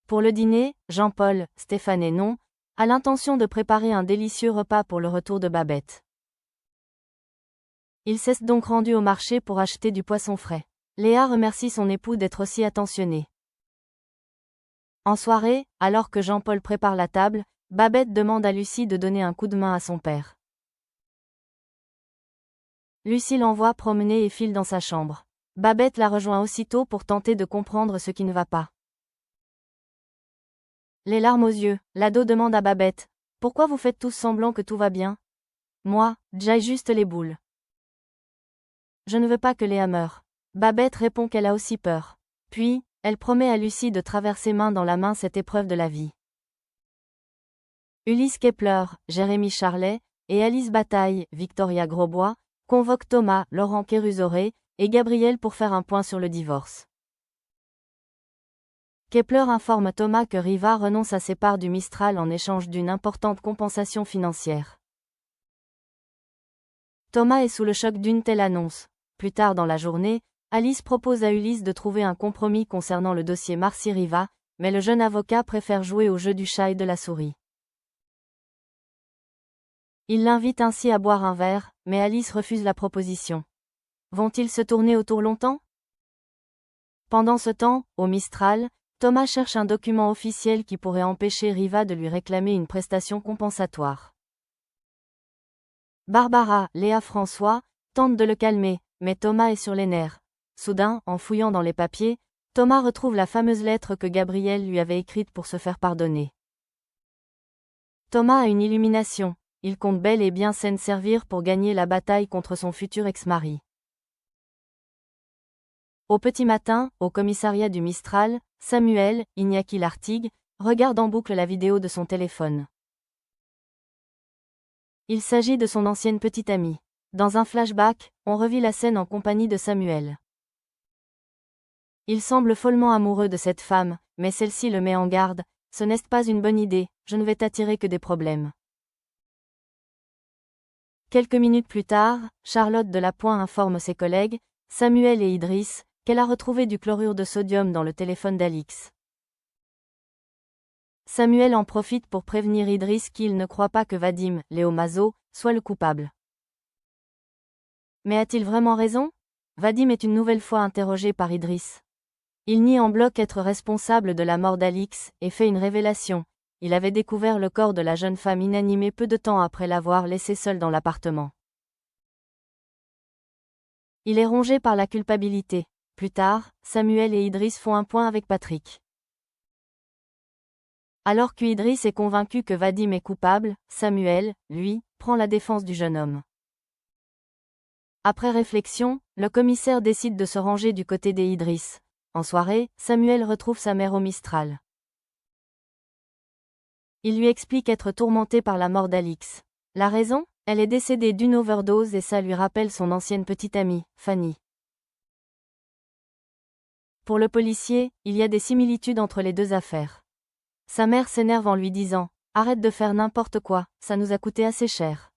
Pour le dîner, Jean-Paul, Stéphane et Non, a l'intention de préparer un délicieux repas pour le retour de Babette. Il s'est donc rendu au marché pour acheter du poisson frais. Léa remercie son époux d'être aussi attentionné. En soirée, alors que Jean-Paul prépare la table, Babette demande à Lucie de donner un coup de main à son père. Lucie l'envoie promener et file dans sa chambre. Babette la rejoint aussitôt pour tenter de comprendre ce qui ne va pas. Les larmes aux yeux, l'ado demande à Babette : « Pourquoi vous faites tous semblant que tout va bien ? Moi, j'aille juste les boules. Je ne veux pas que Léa meure. » Babette répond qu'elle a aussi peur. Puis, elle promet à Lucie de traverser main dans la main cette épreuve de la vie. Ulysse Kepler, Jérémy Charlet, et Alice Bataille, Victoria Grosbois, convoquent Thomas, Laurent Kérusoré, et Gabriel pour faire un point sur le divorce. Kepler informe Thomas que Riva renonce à ses parts du Mistral en échange d'une importante compensation financière. Thomas est sous le choc d'une telle annonce. Plus tard dans la journée, Alice propose à Ulysse de trouver un compromis concernant le dossier Marcy-Riva, mais le jeune avocat préfère jouer au jeu du chat et de la souris. Il l'invite ainsi à boire un verre, mais Alice refuse la proposition. Vont-ils se tourner autour longtemps ? Pendant ce temps, au Mistral, Thomas cherche un document officiel qui pourrait empêcher Riva de lui réclamer une prestation compensatoire. Barbara, Léa François, tente de le calmer, mais Thomas est sur les nerfs. Soudain, en fouillant dans les papiers, Thomas retrouve la fameuse lettre que Gabriel lui avait écrite pour se faire pardonner. Thomas a une illumination, il compte bel et bien s'en servir pour gagner la bataille contre son futur ex-mari. Au petit matin, au commissariat du Mistral, Samuel, Iñaki Lartigue, regarde en boucle la vidéo de son téléphone. Il s'agit de son ancienne petite amie. Dans un flashback, on revit la scène en compagnie de Samuel. Il semble follement amoureux de cette femme, mais celle-ci le met en garde : « Ce n'est pas une bonne idée, je ne vais t'attirer que des problèmes. » Quelques minutes plus tard, Charlotte de Lapointe informe ses collègues, Samuel et Idriss, qu'elle a retrouvé du chlorure de sodium dans le téléphone d'Alix. Samuel en profite pour prévenir Idriss qu'il ne croit pas que Vadim, Léo Mazo, soit le coupable. Mais a-t-il vraiment raison ? Vadim est une nouvelle fois interrogé par Idriss. Il nie en bloc être responsable de la mort d'Alix, et fait une révélation. Il avait découvert le corps de la jeune femme inanimée peu de temps après l'avoir laissée seule dans l'appartement. Il est rongé par la culpabilité. Plus tard, Samuel et Idriss font un point avec Patrick. Alors qu'Idriss est convaincu que Vadim est coupable, Samuel, lui, prend la défense du jeune homme. Après réflexion, le commissaire décide de se ranger du côté des Idriss. En soirée, Samuel retrouve sa mère au Mistral. Il lui explique être tourmenté par la mort d'Alix. La raison ? Elle est décédée d'une overdose et ça lui rappelle son ancienne petite amie, Fanny. Pour le policier, il y a des similitudes entre les deux affaires. Sa mère s'énerve en lui disant : « Arrête de faire n'importe quoi, ça nous a coûté assez cher. »